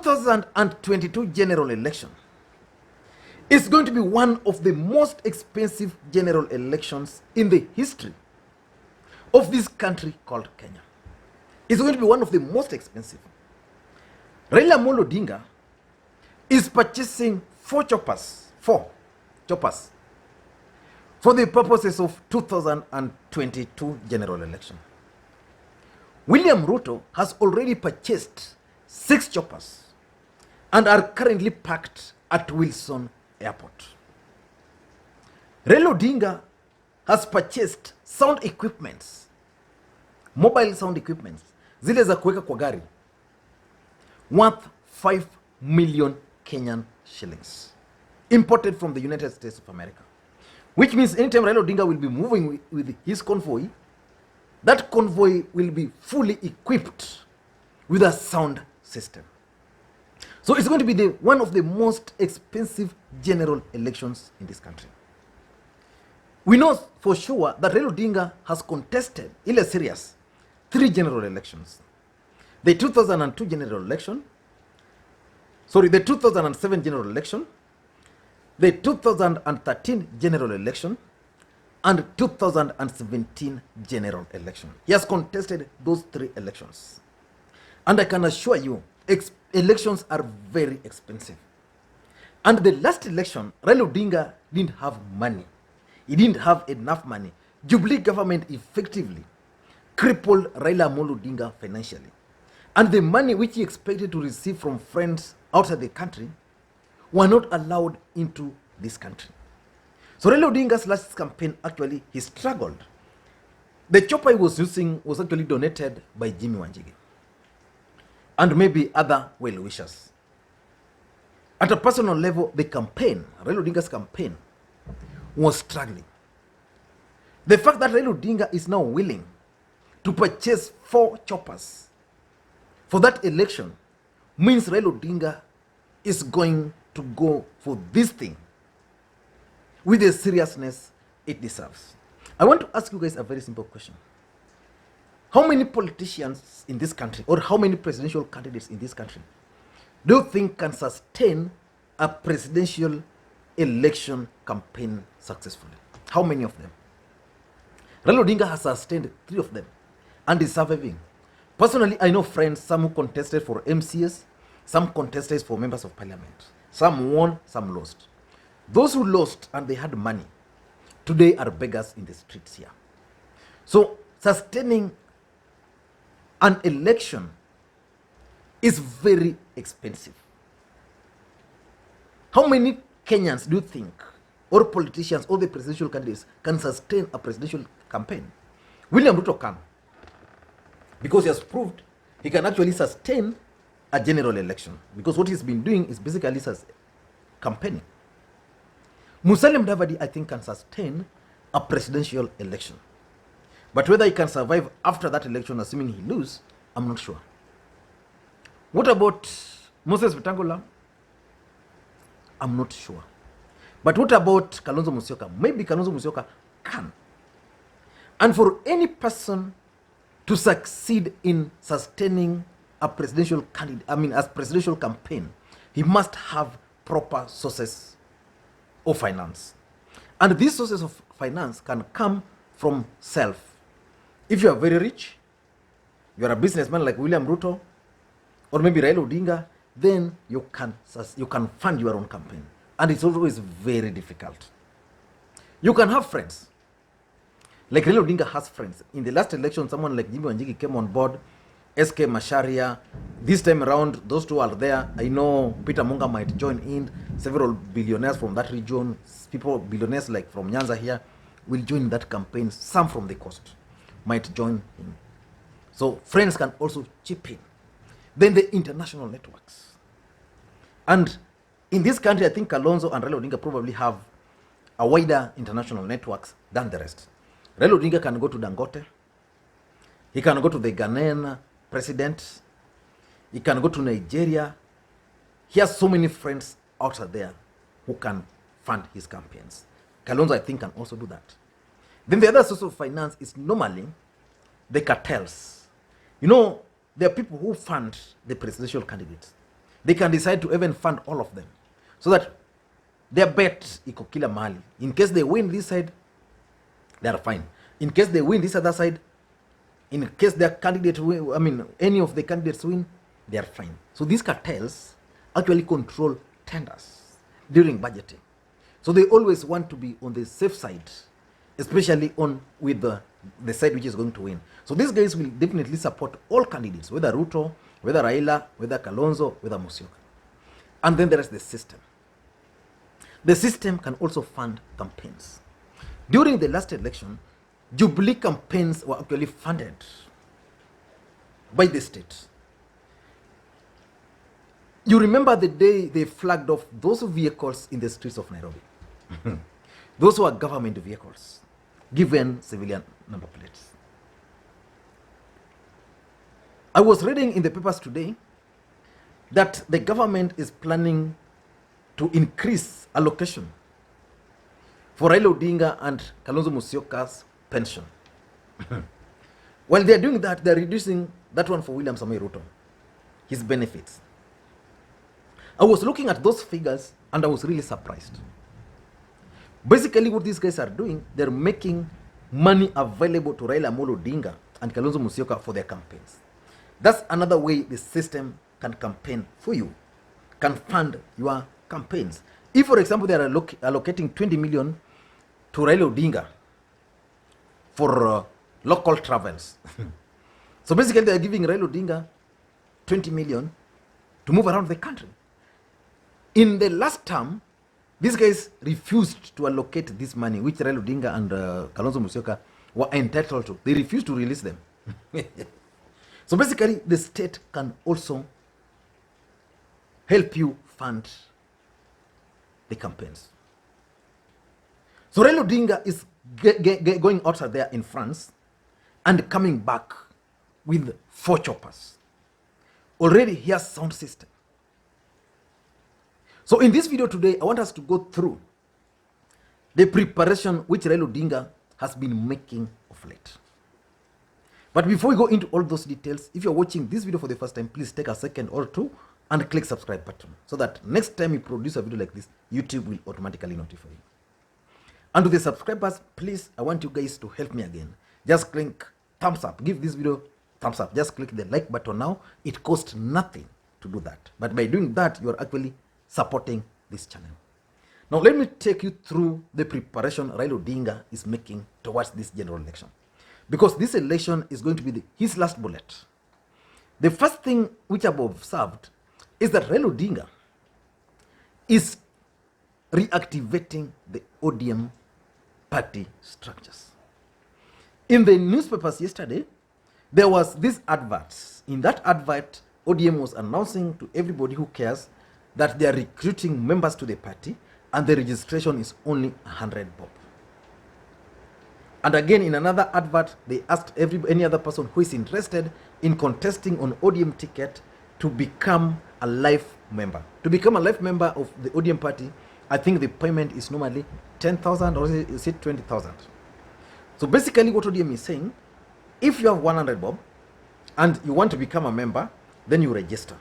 2022 general election is going to be one of the most expensive general elections in the history of this country called Kenya. It's going to be one of the most expensive. Raila Odinga is purchasing four choppers for the purposes of 2022 general election. William Ruto has already purchased 6 choppers and are currently parked at Wilson Airport. Raila Odinga has purchased sound equipments, mobile sound equipments, zile za kuweka kwa gari, worth 5 million Kenyan shillings, imported from the United States of America. Which means anytime Raila Odinga will be moving with his convoy, that convoy will be fully equipped with a sound system. So it's going to be one of the most expensive general elections in this country. We know for sure that Raila Odinga has contested, in a serious, 3 general elections. The 2002 general election, the 2007 general election, the 2013 general election, and 2017 general election. He has contested those 3 elections. And I can assure you, elections are very expensive. And the last election, Raila Odinga didn't have money. He didn't have enough money. Jubilee government effectively crippled Raila Odinga financially. And the money which he expected to receive from friends outside the country were not allowed into this country. So Raila Odinga's last campaign, actually, he struggled. The chopper he was using was actually donated by Jimmy Wanjigi and maybe other well-wishers. At a personal level, the campaign, Raila Odinga's campaign, was struggling. The fact that Raila Odinga is now willing to purchase 4 choppers for that election means Raila Odinga is going to go for this thing with the seriousness it deserves. I want to ask you guys a very simple question. How many politicians in this country, or how many presidential candidates in this country, do you think can sustain a presidential election campaign successfully? How many of them? Raila Odinga has sustained 3 of them and is surviving. Personally, I know friends, some who contested for MCS, some contested for members of parliament. Some won, some lost. Those who lost and they had money, today are beggars in the streets here. So sustaining an election is very expensive. How many Kenyans do you think, or politicians, or the presidential candidates, can sustain a presidential campaign? William Ruto can, because he has proved he can actually sustain a general election, because what he's been doing is basically campaigning. Musalia Mudavadi, I think, can sustain a presidential election. But whether he can survive after that election, assuming he loses, I'm not sure. What about Moses Wetangula? I'm not sure. But what about Kalonzo Musyoka? Maybe Kalonzo Musyoka can. And for any person to succeed in sustaining a presidential candidate, as presidential campaign, he must have proper sources of finance. And these sources of finance can come from self. If you are very rich, you are a businessman like William Ruto, or maybe Raila Odinga, then you can fund your own campaign. And it's always very difficult. You can have friends. Like Raila Odinga has friends. In the last election, someone like Jimmy Wanjigi came on board, SK Masharia. This time around, those 2 are there. I know Peter Munga might join in. Several billionaires from that region, billionaires like from Nyanza here, will join that campaign. Some from the coast might join in. So friends can also chip in. Then the international networks. And in this country, I think Kalonzo and Raila Odinga probably have a wider international networks than the rest. Raila Odinga can go to Dangote. He can go to the Ghanaian president. He can go to Nigeria. He has so many friends out there who can fund his campaigns. Kalonzo, I think, can also do that. Then the other source of finance is normally the cartels. You know, there are people who fund the presidential candidates. They can decide to even fund all of them, so that their bet iko kila mahali. In case they win this side, they are fine. In case they win this other side, in case their candidate win, I mean any of the candidates win, they are fine. So these cartels actually control tenders during budgeting. So they always want to be on the safe side, especially on with the side which is going to win. So these guys will definitely support all candidates, whether Ruto, whether Raila, whether Kalonzo, whether Musyoka. And then there is the system. The system can also fund campaigns. During the last election, Jubilee campaigns were actually funded by the state. You remember the day they flagged off those vehicles in the streets of Nairobi. Those were government vehicles, given civilian number plates. I was reading in the papers today that the government is planning to increase allocation for Raila Odinga and Kalonzo Musyoka's pension. While they're doing that, they're reducing that one for William Samoei Ruto, his benefits. I was looking at those figures and I was really surprised. Basically, what these guys are doing, they're making money available to Raila Amolo Odinga and Kalonzo Musyoka for their campaigns. That's another way the system can campaign for you, can fund your campaigns. If, for example, they are allocating 20 million to Raila Odinga for local travels. So basically, they are giving Raila Odinga 20 million to move around the country. In the last term, these guys refused to allocate this money, which Raila Odinga and Kalonzo Musyoka were entitled to. They refused to release them. So basically, the state can also help you fund the campaigns. So Raila Odinga is going outside there in France and coming back with 4 choppers. Already he has sound system. So in this video today, I want us to go through the preparation which Raila Odinga has been making of late. But before we go into all those details, if you're watching this video for the first time, please take a second or two and click subscribe button so that next time we produce a video like this, YouTube will automatically notify you. And to the subscribers, please, I want you guys to help me again. Just click thumbs up. Give this video thumbs up. Just click the like button now. It costs nothing to do that. But by doing that, you're actually supporting this channel. Now, let me take you through the preparation Raila Odinga is making towards this general election. Because this election is going to be his last bullet. The first thing which I've observed is that Raila Odinga is reactivating the ODM party structures. In the newspapers yesterday, there was this advert. In that advert, ODM was announcing to everybody who cares that they are recruiting members to the party and the registration is only 100 bob. And again, in another advert, they asked any other person who is interested in contesting on ODM ticket to become a life member. To become a life member of the ODM party, I think the payment is normally 10,000 or is it 20,000. So basically what ODM is saying, if you have 100 bob and you want to become a member, then you register.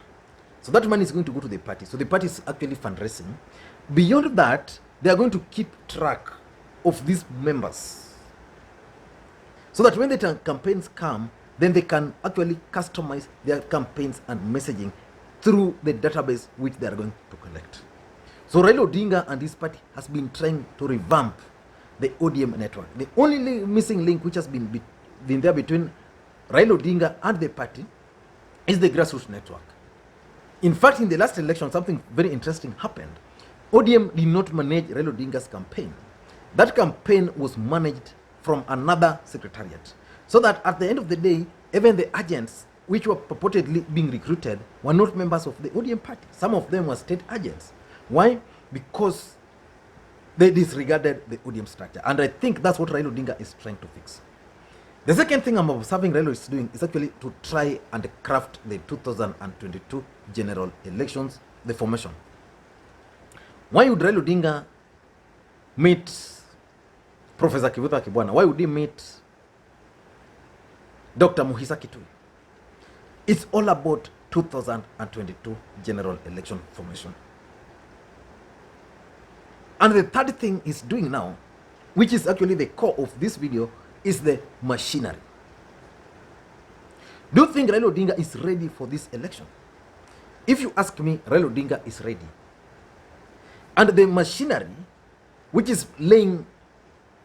So that money is going to go to the party. So the party is actually fundraising. Beyond that, they are going to keep track of these members, so that when the campaigns come, then they can actually customize their campaigns and messaging through the database which they are going to collect. So Raila Odinga and his party has been trying to revamp the ODM network. The only missing link which has been there between Raila Odinga and the party is the grassroots network. In fact, in the last election, something very interesting happened. ODM did not manage Raila Odinga's campaign. That campaign was managed from another secretariat. So that at the end of the day, even the agents which were purportedly being recruited were not members of the ODM party. Some of them were state agents. Why? Because they disregarded the ODM structure. And I think that's what Raila Odinga is trying to fix. The second thing I'm observing Raila is doing is actually to try and craft the 2022 general elections, the formation. Why would Raila Odinga meet Professor Kivuta Kibwana? Why would he meet Dr. Muhisa Kitui? It's all about 2022 general election formation. And the third thing he's doing now, which is actually the core of this video, is the machinery. Do you think Raila Odinga is ready for this election? If you ask me, Raila Odinga is ready. And the machinery, which is laying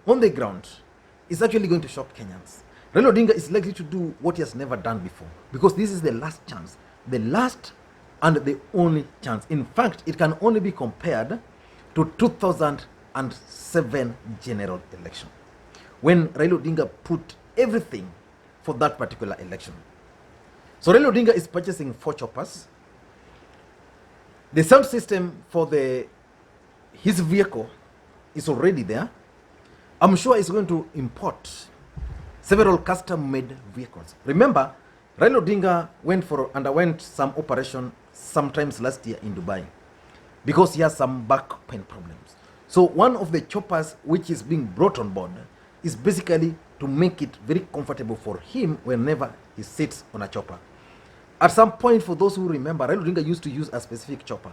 on the ground, is actually going to shock Kenyans. Raila Odinga is likely to do what he has never done before, because this is the last chance, the last and the only chance. In fact, it can only be compared to 2007 general election, when Raila Odinga put everything for that particular election. So Raila Odinga is purchasing 4 choppers. The sound system for his vehicle is already there. I'm sure he's going to import several custom-made vehicles. Remember, Raila Odinga underwent some operation sometimes last year in Dubai because he has some back pain problems. So one of the choppers which is being brought on board is basically to make it very comfortable for him whenever he sits on a chopper. At some point, for those who remember, Raila Odinga used to use a specific chopper.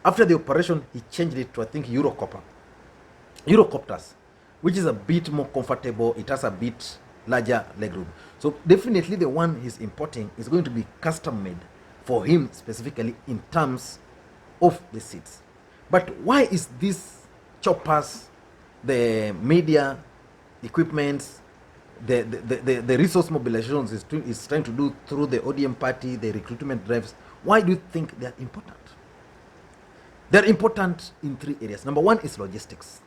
After the operation, he changed it to, I think, Eurocopters, which is a bit more comfortable. It has a bit larger legroom. So definitely the one he's importing is going to be custom made for him specifically in terms of the seats. But why is these choppers, the media equipments, the resource mobilizations is trying to do through the ODM party, the recruitment drives, why do you think they're important? They're important in 3 areas. Number 1 is logistics.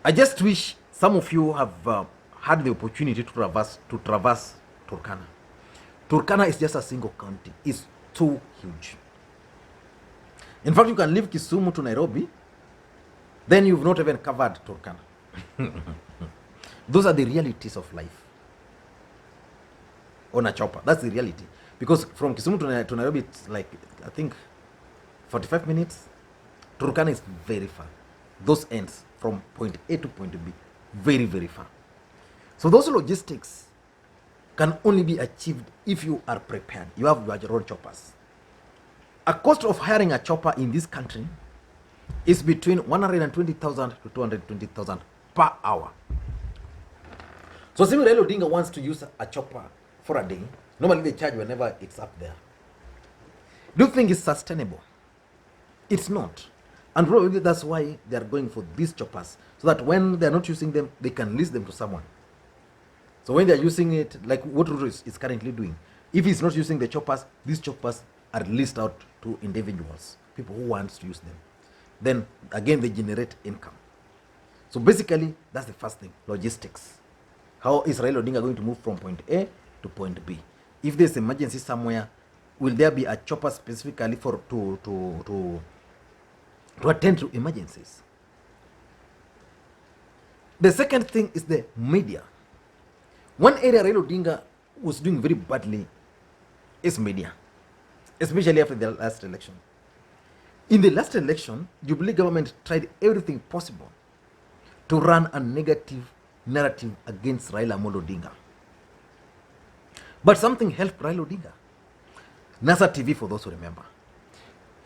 I just wish some of you have had the opportunity to traverse Turkana. Turkana is just a single county. It's too huge. In fact, you can leave Kisumu to Nairobi, then you've not even covered Turkana. Those are the realities of life on a chopper. That's the reality. Because from Kisumu to Nairobi, it's like, I think, 45 minutes. Turkana is very far. Those ends from point A to point B, very, very far. So those logistics can only be achieved if you are prepared. You have your road choppers. A cost of hiring a chopper in this country is between 120,000 to 220,000 per hour. So assuming Raila Odinga wants to use a chopper for a day, normally they charge whenever it's up there. Do you think it's sustainable? It's not. And probably that's why they are going for these choppers, so that when they're not using them, they can lease them to someone. So when they're using it, like what Ruto is currently doing, if he's not using the choppers, these choppers are leased out to individuals, people who want to use them. Then again, they generate income. So basically, that's the first thing, logistics. How is Raila Odinga going to move from point A to point B? If there's emergency somewhere, will there be a chopper specifically for to attend to emergencies? The second thing is the media. One area Raila Odinga was doing very badly is media, especially after the last election. In the last election, Jubilee government tried everything possible to run a negative narrative against Raila Odinga. But something helped Raila Odinga. NASA TV, for those who remember.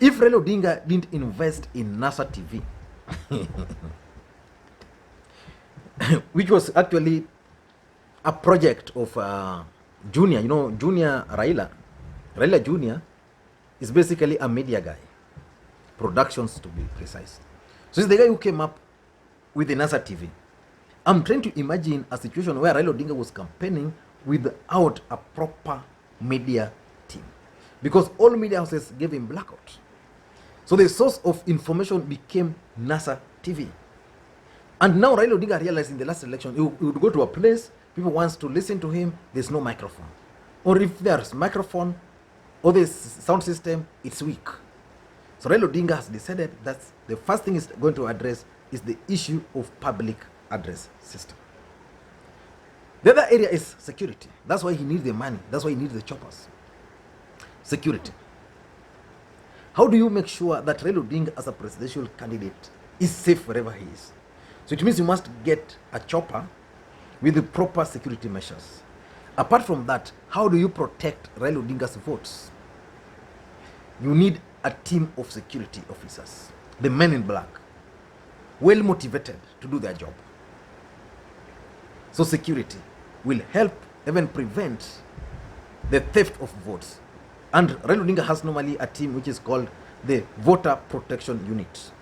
If Raila Odinga didn't invest in NASA TV, which was actually a project of Junior, Junior Raila Junior is basically a media guy, productions to be precise. So he's the guy who came up with the NASA TV. I'm trying to imagine a situation where Raila Odinga was campaigning without a proper media team, because all media houses gave him blackout. So the source of information became NASA TV. And now Raila Odinga realized in the last election, he would go to a place, people wants to listen to him, there's no microphone. Or if there's microphone or the sound system, it's weak. So Raila Odinga has decided that the first thing he's going to address is the issue of public address system. The other area is security. That's why he needs the money. That's why he needs the choppers. Security. How do you make sure that Raila Odinga as a presidential candidate is safe wherever he is? So it means you must get a chopper with the proper security measures. Apart from that, how do you protect Raila Odinga's votes? You need a team of security officers, the men in black, well motivated to do their job. So security will help even prevent the theft of votes. And Raila Odinga has normally a team which is called the Voter Protection Unit.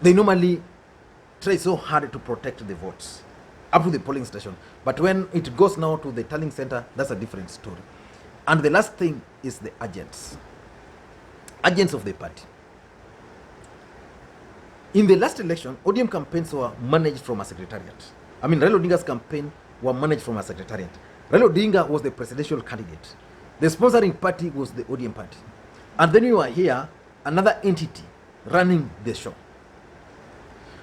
They normally try so hard to protect the votes up to the polling station. But when it goes now to the tallying center, that's a different story. And the last thing is the agents of the party. In the last election, ODM campaigns were managed from a secretariat. I mean, Raila Odinga's campaign were managed from a secretariat. Raila Odinga was the presidential candidate. The sponsoring party was the ODM party. And then you are here, another entity running the show.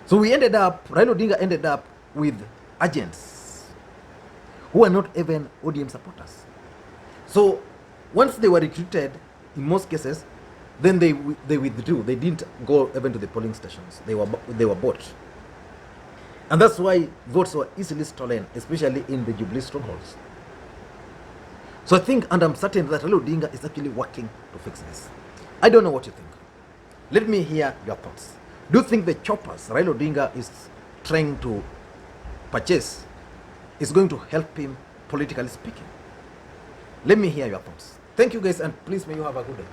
So Raila Odinga ended up with agents who are not even ODM supporters. So once they were recruited, in most cases, then they withdrew. They didn't go even to the polling stations. They were bought. And that's why votes were easily stolen, especially in the Jubilee strongholds. So I think, and I'm certain that Raila Odinga is actually working to fix this. I don't know what you think. Let me hear your thoughts. Do you think the choppers Raila Odinga is trying to purchase is going to help him politically speaking? Let me hear your thoughts. Thank you guys, and please may you have a good day.